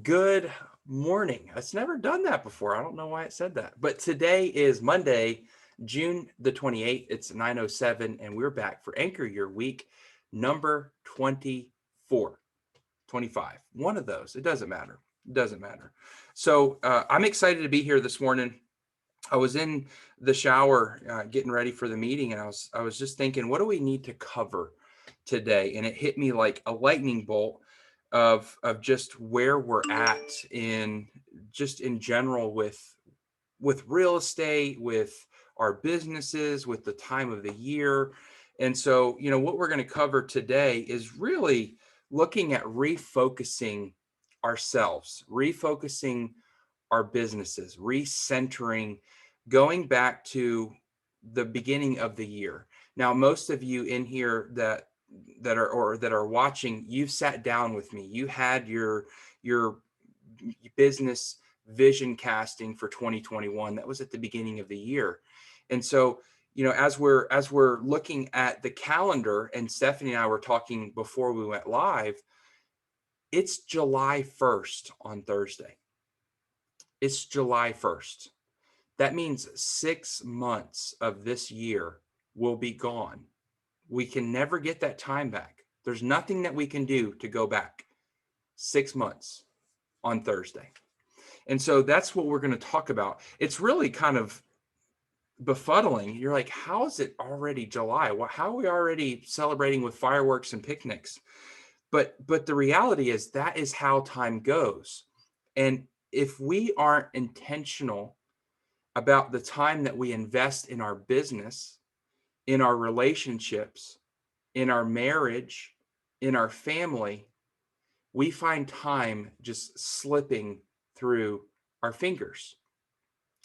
Good morning. It's never done that before. I don't know why it said that. But today is Monday, June the 28th. It's 9:07, and we're back for Anchor Your Week number 24, 25. One of those. It doesn't matter. It doesn't matter. So I'm excited to be here this morning. I was in the shower getting ready for the meeting, and I was just thinking, what do we need to cover today? And it hit me like a lightning bolt of just where we're at in just in general with real estate, with our businesses, with the time of the year. And so, what we're going to cover today is really looking at refocusing ourselves, refocusing our businesses, recentering, going back to the beginning of the year. Now, most of you in here that are watching, you've sat down with me. You had your business vision casting for 2021. That was at the beginning of the year. And so, as we're looking at the calendar, and Stephanie and I were talking before we went live, it's July 1st on Thursday. It's July 1st. That means 6 months of this year will be gone. We can never get that time back. There's nothing that we can do to go back 6 months on Thursday. And so that's what we're going to talk about. It's really kind of befuddling. You're like, how is it already July? How are we already celebrating with fireworks and picnics? But the reality is that is how time goes. And if we aren't intentional about the time that we invest in our business, in our relationships, in our marriage, in our family, we find time just slipping through our fingers.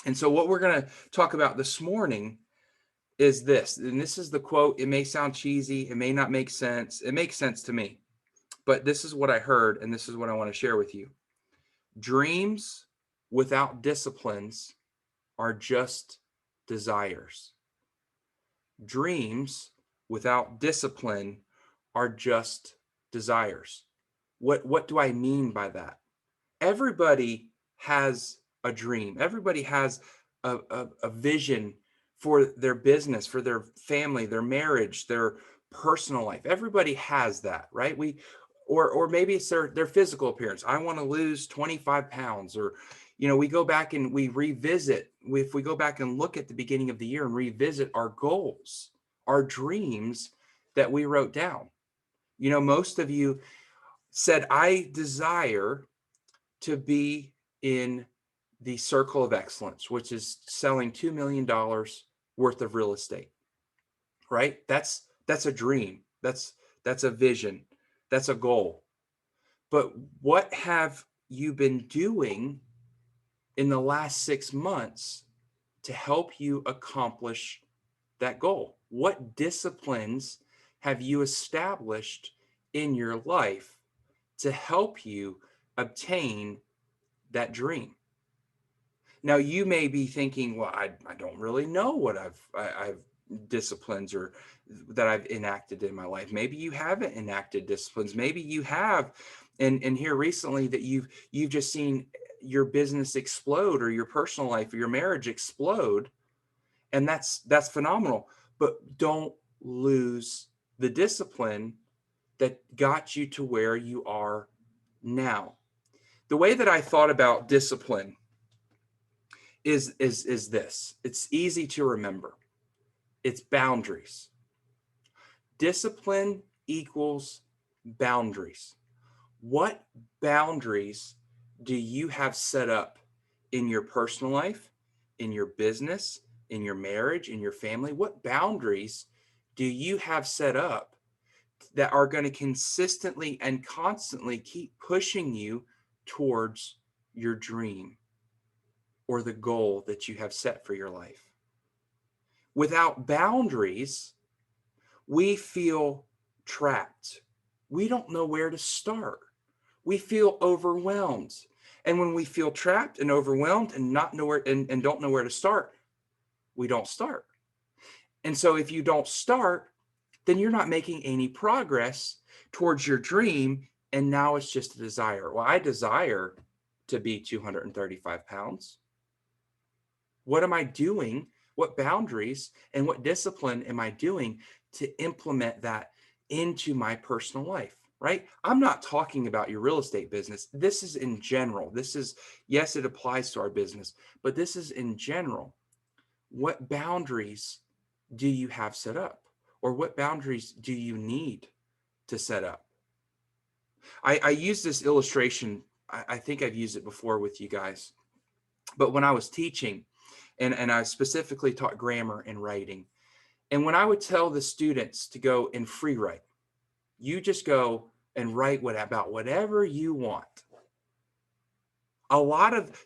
And so, what we're going to talk about this morning is this. And this is the quote. It may sound cheesy, it may not make sense. It makes sense to me, but this is what I heard, and this is what I want to share with you. Dreams without disciplines are just desires. Dreams without discipline are just desires. What do I mean by that? Everybody has a dream. Everybody has a vision for their business, for their family, their marriage, their personal life. Everybody has that, right? Or maybe it's their physical appearance. I want to lose 25 pounds, or we go back and we revisit. If we go back and look at the beginning of the year and revisit our goals, our dreams that we wrote down. Most of you said, I desire to be in the circle of excellence, which is selling $2 million worth of real estate, right? That's a dream. That's a vision. That's a goal. But what have you been doing in the last 6 months to help you accomplish that goal? What disciplines have you established in your life to help you obtain that dream? Now, you may be thinking, well, I don't really know what I've disciplines or that I've enacted in my life. Maybe you haven't enacted disciplines. Maybe you have, and here recently that you've just seen your business explode, or your personal life or your marriage explode, and that's phenomenal. But don't lose the discipline that got you to where you are now. The way that I thought about discipline is this. It's easy to remember. It's boundaries. Discipline equals boundaries. What boundaries do you have set up in your personal life, in your business, in your marriage, in your family? What boundaries do you have set up that are going to consistently and constantly keep pushing you towards your dream or the goal that you have set for your life? Without boundaries, we feel trapped. We don't know where to start. We feel overwhelmed. And when we feel trapped and overwhelmed and not know where and don't know where to start, we don't start. And so if you don't start, then you're not making any progress towards your dream, And now it's just a desire. Well, I desire to be 235 pounds. What am I doing? What boundaries and what discipline am I doing to implement that into my personal life? Right? I'm not talking about your real estate business. This is in general. This is, yes, it applies to our business, but this is in general. What boundaries do you have set up? Or what boundaries do you need to set up? I use this illustration. I think I've used it before with you guys, but when I was teaching, and I specifically taught grammar and writing, and when I would tell the students to go and free write, you just go and write about whatever you want.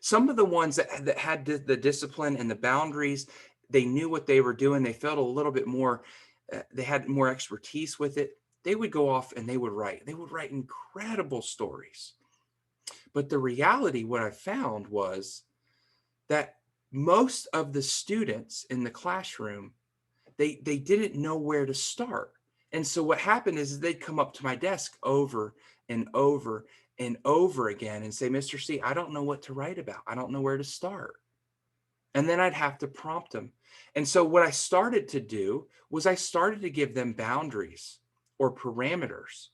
Some of the ones that had the discipline and the boundaries, they knew what they were doing. They felt a little bit more, they had more expertise with it. They would go off and they would write. They would write incredible stories. But the reality, what I found was that most of the students in the classroom, they didn't know where to start. And so what happened is they'd come up to my desk over and over and over again and say, Mr. C, I don't know what to write about. I don't know where to start. And then I'd have to prompt them. And so what I started to do was I started to give them boundaries or parameters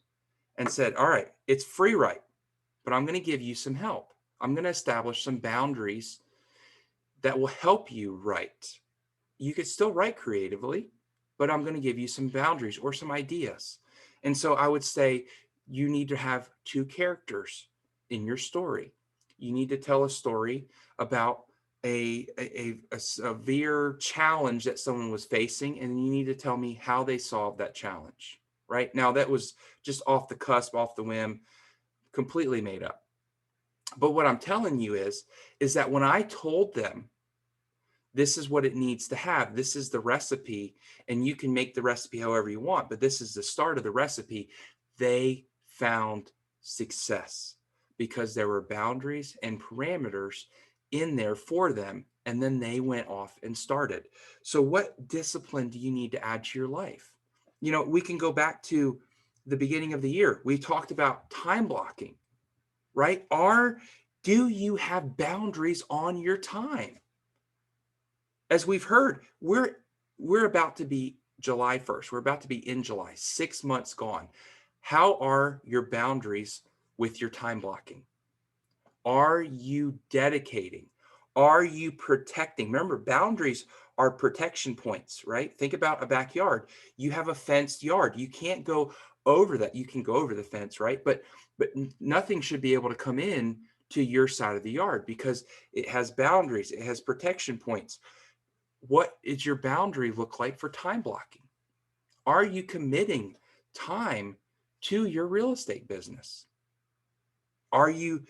and said, all right, it's free write, but I'm going to give you some help. I'm going to establish some boundaries that will help you write. You could still write creatively, but I'm going to give you some boundaries or some ideas. And so I would say you need to have two characters in your story. You need to tell a story about a severe challenge that someone was facing, and you need to tell me how they solved that challenge. Right now, that was just off the cusp, off the whim, completely made up. But what I'm telling you is that when I told them this is what it needs to have, this is the recipe, and you can make the recipe however you want, but this is the start of the recipe, they found success because there were boundaries and parameters in there for them. And then they went off and started. So what discipline do you need to add to your life? You know, we can go back to the beginning of the year. We talked about time blocking, right? Do you have boundaries on your time? As we've heard, we're about to be July 1st. We're about to be in July, 6 months gone. How are your boundaries with your time blocking? Are you dedicating? Are you protecting? Remember, boundaries are protection points, right? Think about a backyard. You have a fenced yard. You can't go over that. You can go over the fence, right? But nothing should be able to come in to your side of the yard because it has boundaries. It has protection points. What is your boundary look like for time blocking? Are you committing time to your real estate business? Are you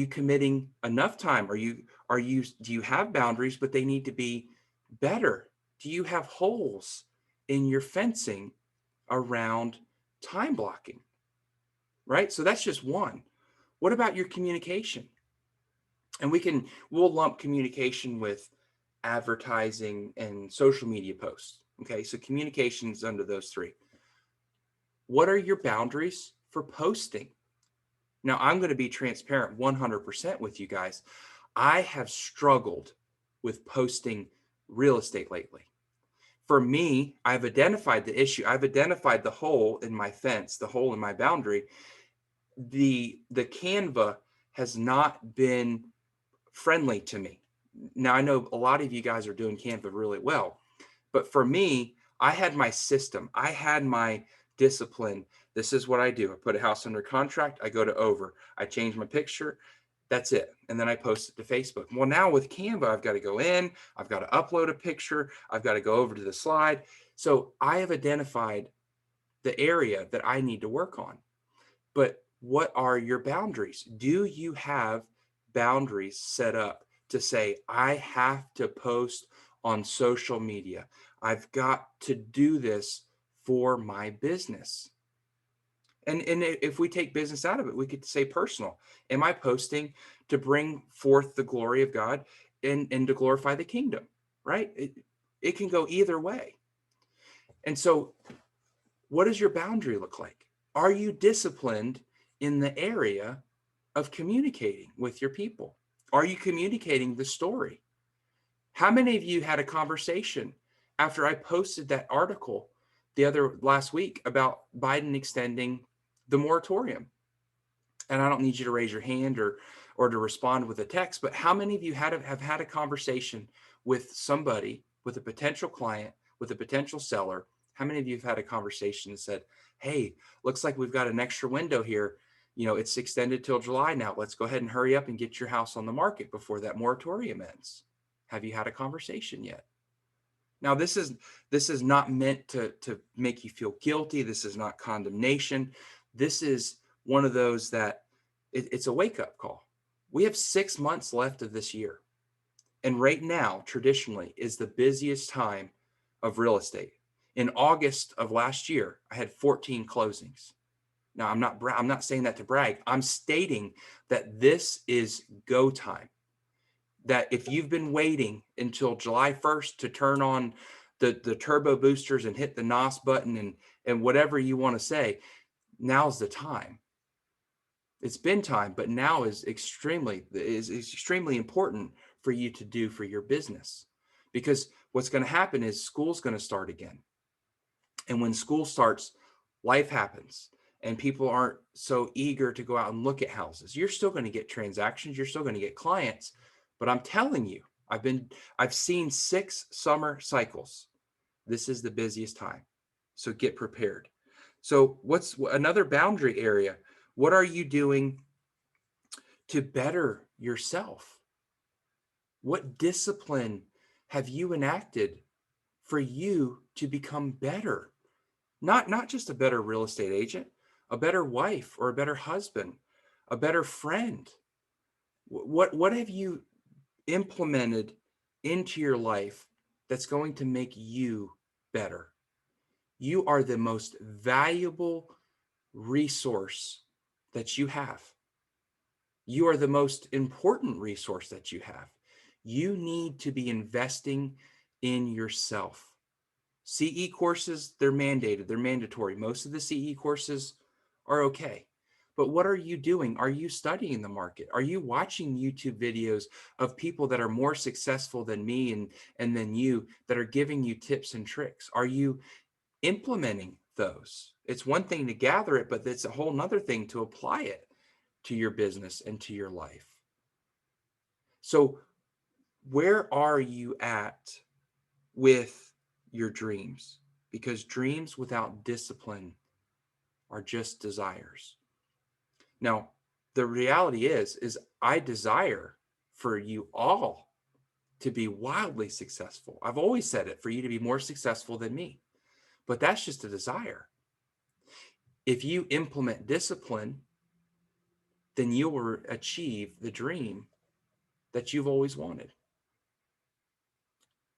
committing enough time? Do you have boundaries, but they need to be better? Do you have holes in your fencing around time blocking? Right? So that's just one. What about your communication? And we'll lump communication with advertising and social media posts. Okay, so communications under those three. What are your boundaries for posting? Now, I'm going to be transparent 100% with you guys. I have struggled with posting real estate lately. For me, I've identified the issue. I've identified the hole in my fence, the hole in my boundary. The Canva has not been friendly to me. Now, I know a lot of you guys are doing Canva really well, but for me, I had my system. I had my discipline. This is what I do. I put a house under contract. I go to over. I change my picture. That's it. And then I post it to Facebook. Well, now with Canva, I've got to go in. I've got to upload a picture. I've got to go over to the slide. So I have identified the area that I need to work on. But what are your boundaries? Do you have boundaries set up to say, I have to post on social media? I've got to do this for my business. And if we take business out of it, we could say personal. Am I posting to bring forth the glory of God and to glorify the kingdom, right? It can go either way. And so what does your boundary look like? Are you disciplined in the area of communicating with your people? Are you communicating the story? How many of you had a conversation after I posted that article the other last week about Biden extending the moratorium? And I don't need you to raise your hand or to respond with a text, but how many of you have had a conversation with somebody, with a potential client, with a potential seller? How many of you have had a conversation and said, "Hey, looks like we've got an extra window here. It's extended till July now. Let's go ahead and hurry up and get your house on the market before that moratorium ends." Have you had a conversation yet? Now, this is not meant to make you feel guilty. This is not condemnation. This is one of those that it's a wake-up call. We have 6 months left of this year. And right now, traditionally, is the busiest time of real estate. In August of last year, I had 14 closings. Now, I'm not saying that to brag. I'm stating that this is go time. That if you've been waiting until July 1st to turn on the turbo boosters and hit the NOS button and whatever you want to say, now's the time. It's been time, but now is extremely important for you to do for your business. Because what's going to happen is school's going to start again. And when school starts, life happens and people aren't so eager to go out and look at houses. You're still going to get transactions, you're still going to get clients, but I'm telling you, I've seen 6 summer cycles. This is the busiest time. So get prepared. So what's another boundary area? What are you doing to better yourself? What discipline have you enacted for you to become better? Not just a better real estate agent, a better wife or a better husband, a better friend. What have you implemented into your life that's going to make you better? You are the most valuable resource that you have. You are the most important resource that you have. You need to be investing in yourself. CE courses, they're mandated, they're mandatory. Most of the CE courses are okay. But what are you doing? Are you studying the market? Are you watching YouTube videos of people that are more successful than me and than you that are giving you tips and tricks? Are you implementing those? It's one thing to gather it, but it's a whole nother thing to apply it to your business and to your life. So where are you at with your dreams? Because dreams without discipline are just desires. Now, the reality is I desire for you all to be wildly successful. I've always said it, for you to be more successful than me. But that's just a desire. If you implement discipline, then you will achieve the dream that you've always wanted.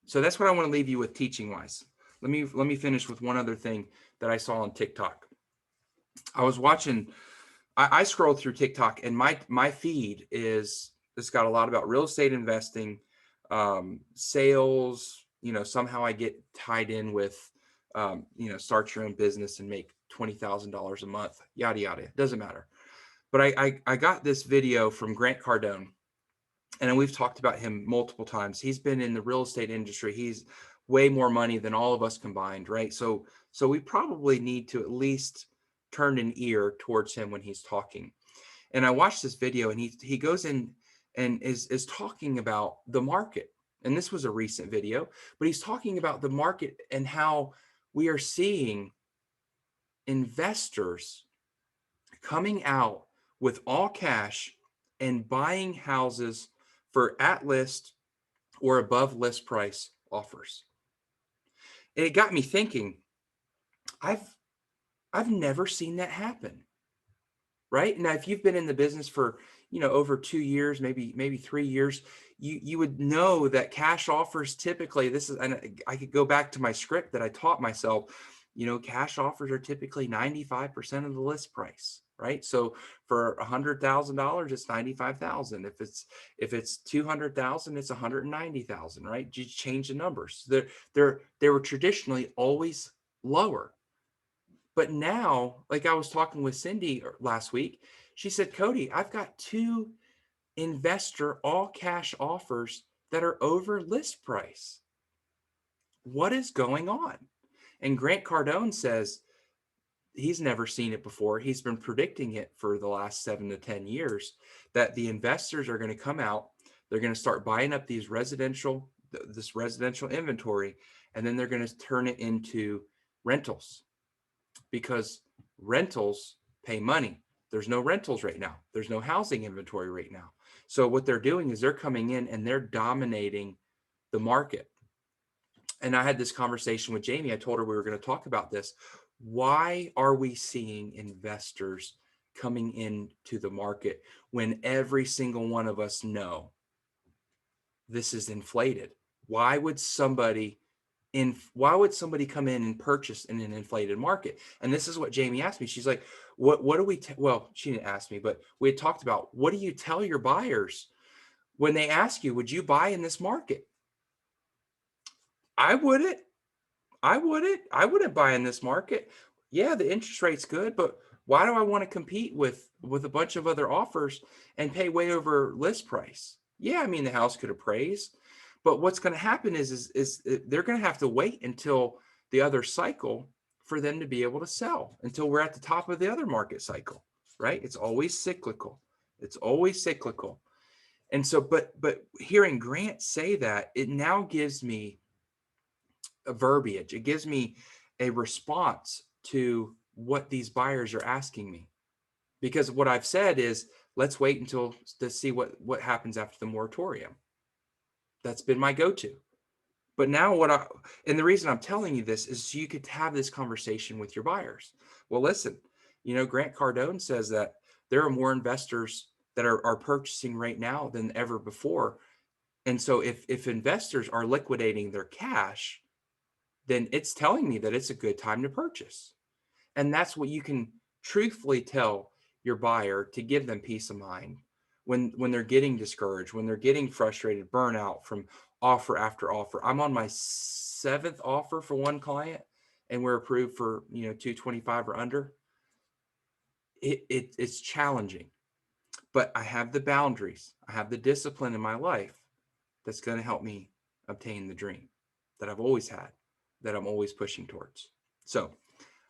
So that's what I want to leave you with teaching wise. Let me finish with one other thing that I saw on TikTok. I was watching, I scrolled through TikTok and my feed it's got a lot about real estate investing, sales, somehow I get tied in with start your own business and make $20,000 a month, yada yada. It doesn't matter. But I got this video from Grant Cardone, and we've talked about him multiple times. He's been in the real estate industry. He's way more money than all of us combined, right? So we probably need to at least turn an ear towards him when he's talking. And I watched this video, and he goes in and is talking about the market. And this was a recent video, but he's talking about the market and how we are seeing investors coming out with all cash and buying houses for at list or above list price offers. And it got me thinking, I've never seen that happen. Right now, if you've been in the business for over 2 years, maybe 3 years, you would know that cash offers typically, this is, and I could go back to my script that I taught myself. Cash offers are typically 95% of the list price, right? So for $100,000, it's 95,000. If it's 200,000, it's 190,000, right? You change the numbers. They were traditionally always lower. But now, like I was talking with Cindy last week, she said, Cody, I've got 2 investor all cash offers that are over list price. What is going on? And Grant Cardone says he's never seen it before. He's been predicting it for the last 7 to 10 years that the investors are going to come out. They're going to start buying up this residential inventory, and then they're going to turn it into rentals because rentals pay money. There's no rentals right now. There's no housing inventory right now. So what they're doing is they're coming in and they're dominating the market. And I had this conversation with Jamie. I told her we were going to talk about this. Why are we seeing investors coming into the market when every single one of us know this is inflated? Why would somebody come in and purchase in an inflated market? And this is what Jamie asked me. She's like, what do we, well, she didn't ask me, but we had talked about, what do you tell your buyers when they ask you, would you buy in this market? I wouldn't. I wouldn't buy in this market. Yeah, the interest rate's good, but why do I want to compete with a bunch of other offers and pay way over list price? Yeah, I mean the house could appraise, but what's going to happen is they're going to have to wait until the other cycle for them to be able to sell, until we're at the top of the other market cycle, right? It's always cyclical. It's always cyclical. And so, but hearing Grant say that, it now gives me a verbiage. It gives me a response to what these buyers are asking me. Because what I've said is, let's wait until to see what happens after the moratorium. That's been my go-to. But now and the reason I'm telling you this is so you could have this conversation with your buyers. Well, listen, Grant Cardone says that there are more investors that are purchasing right now than ever before. And so if investors are liquidating their cash, then it's telling me that it's a good time to purchase. And that's what you can truthfully tell your buyer to give them peace of mind when they're getting discouraged, when they're getting frustrated, burnout from offer after offer. I'm on my 7th offer for one client, and we're approved for 225 or under. It's challenging, but I have the boundaries. I have the discipline in my life that's going to help me obtain the dream that I've always had, that I'm always pushing towards. So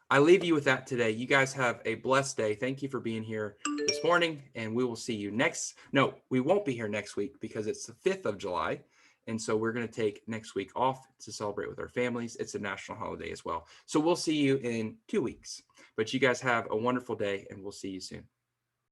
I leave you with that today. You guys have a blessed day. Thank you for being here this morning, and we will see you we won't be here next week because it's the 5th of July. And so we're going to take next week off to celebrate with our families. It's a national holiday as well. So we'll see you in 2 weeks. But you guys have a wonderful day, and we'll see you soon.